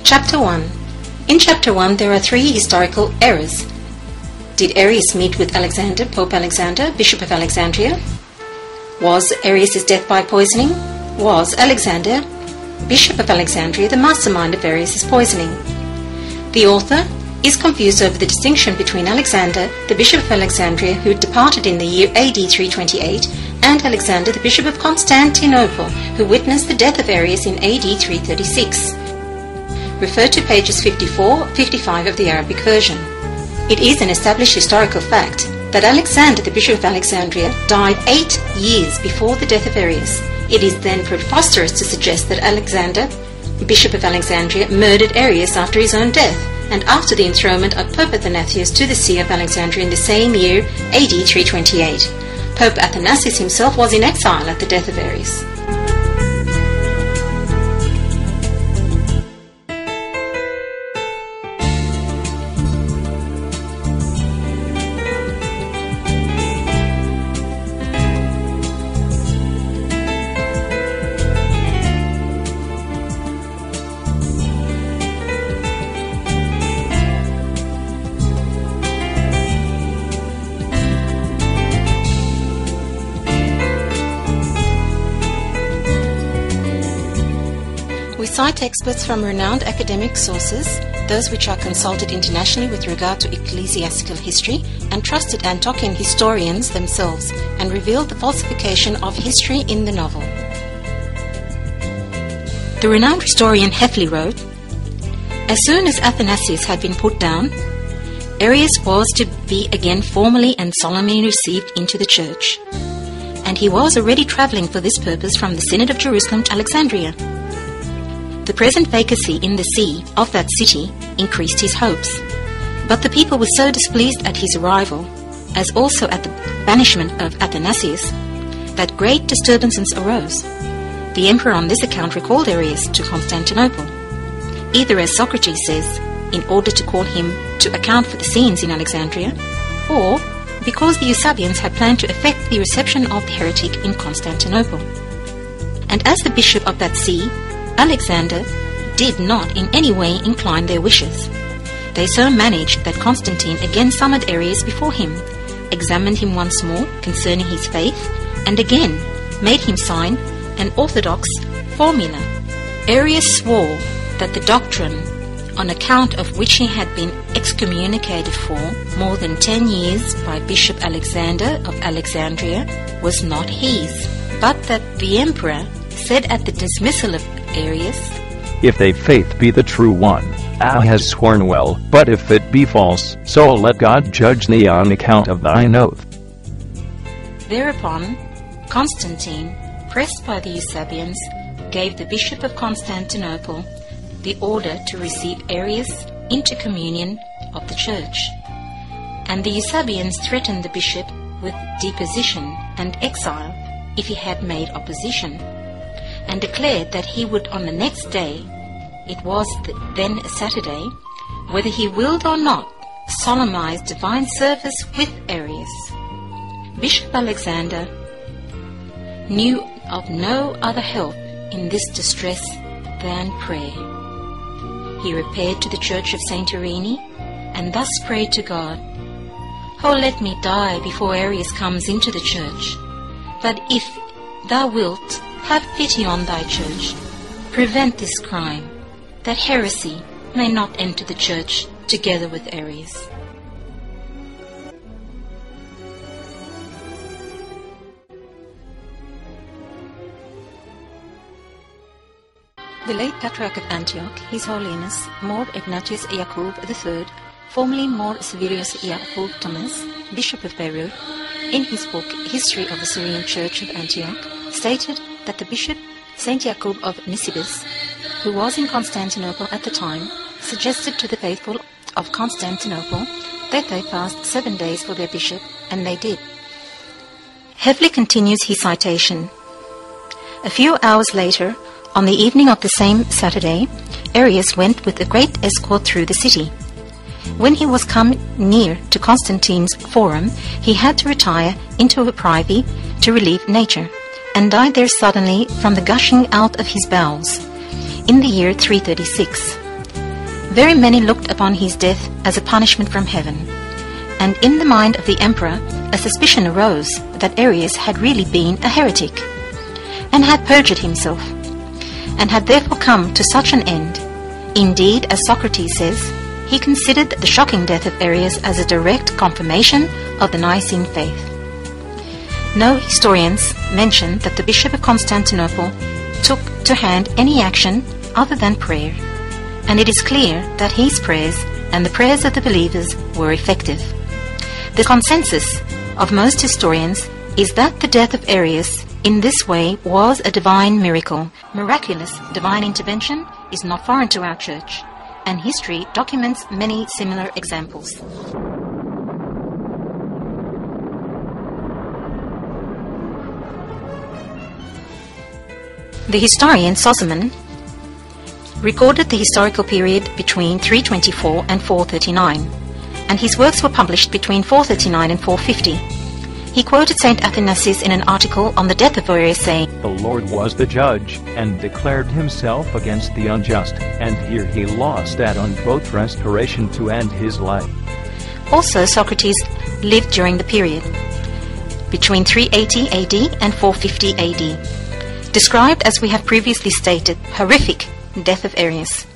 Chapter 1. In Chapter 1 there are three historical errors. Did Arius meet with Alexander, Pope Alexander, Bishop of Alexandria? Was Arius' death by poisoning? Was Alexander, Bishop of Alexandria, the mastermind of Arius' poisoning? The author is confused over the distinction between Alexander, the Bishop of Alexandria, who departed in the year AD 328, and Alexander, the Bishop of Constantinople, who witnessed the death of Arius in AD 336. Refer to pages 54-55 of the Arabic version. It is an established historical fact that Alexander, the Bishop of Alexandria, died 8 years before the death of Arius. It is then preposterous to suggest that Alexander, Bishop of Alexandria, murdered Arius after his own death, and after the enthronement of Pope Athanasius to the See of Alexandria in the same year, AD 328. Pope Athanasius himself was in exile at the death of Arius. We cite experts from renowned academic sources, those which are consulted internationally with regard to ecclesiastical history, and trusted Antiochian historians themselves, and reveal the falsification of history in the novel. The renowned historian Heffley wrote, "As soon as Athanasius had been put down, Arius was to be again formally and solemnly received into the church, and he was already travelling for this purpose from the Synod of Jerusalem to Alexandria. The present vacancy in the see of that city increased his hopes, but the people were so displeased at his arrival, as also at the banishment of Athanasius, that great disturbances arose. The emperor on this account recalled Arius to Constantinople, either, as Socrates says, in order to call him to account for the scenes in Alexandria, or because the Eusebians had planned to effect the reception of the heretic in Constantinople. And as the bishop of that see, Alexander did not in any way incline their wishes. They so managed that Constantine again summoned Arius before him, examined him once more concerning his faith, and again made him sign an orthodox formula. Arius swore that the doctrine, on account of which he had been excommunicated for more than 10 years by Bishop Alexander of Alexandria, was not his, but that the emperor said at the dismissal of Arius, "If thy faith be the true one, thou hast sworn well, but if it be false, so let God judge thee on account of thine oath." Thereupon, Constantine, pressed by the Eusebians, gave the Bishop of Constantinople the order to receive Arius into communion of the Church, and the Eusebians threatened the bishop with deposition and exile if he had made opposition, and declared that he would on the next day, it was then a Saturday, whether he willed or not, solemnize divine service with Arius. Bishop Alexander knew of no other help in this distress than prayer. He repaired to the church of St. Irene, and thus prayed to God, "Oh, let me die before Arius comes into the church, but if thou wilt, have pity on thy church. Prevent this crime, that heresy may not enter the church together with Arius." The late Patriarch of Antioch, His Holiness Mor Ignatius Jakub III, formerly Mor Severius Jakub Thomas, Bishop of Beirut, in his book History of the Syrian Church of Antioch, stated that the bishop, Saint Jakub of Nisibis, who was in Constantinople at the time, suggested to the faithful of Constantinople that they fast 7 days for their bishop, and they did. Heffley continues his citation. A few hours later, on the evening of the same Saturday, Arius went with a great escort through the city. When he was come near to Constantine's forum, he had to retire into a privy to relieve nature, and died there suddenly from the gushing out of his bowels, in the year 336. Very many looked upon his death as a punishment from heaven, and in the mind of the emperor a suspicion arose that Arius had really been a heretic, and had perjured himself, and had therefore come to such an end. Indeed, as Socrates says, he considered the shocking death of Arius as a direct confirmation of the Nicene faith. No historians mention that the Bishop of Constantinople took to hand any action other than prayer, and it is clear that his prayers and the prayers of the believers were effective. The consensus of most historians is that the death of Arius in this way was a divine miracle. Miraculous divine intervention is not foreign to our church, and history documents many similar examples. The historian Sozomen recorded the historical period between 324 and 439, and his works were published between 439 and 450. He quoted St. Athanasius in an article on the death of Arius, saying, The Lord was the judge, and declared himself against the unjust, and here he lost that on both restoration to and his life. Also, Socrates lived during the period between 380 AD and 450 AD, described as we have previously stated, horrific death of Arius.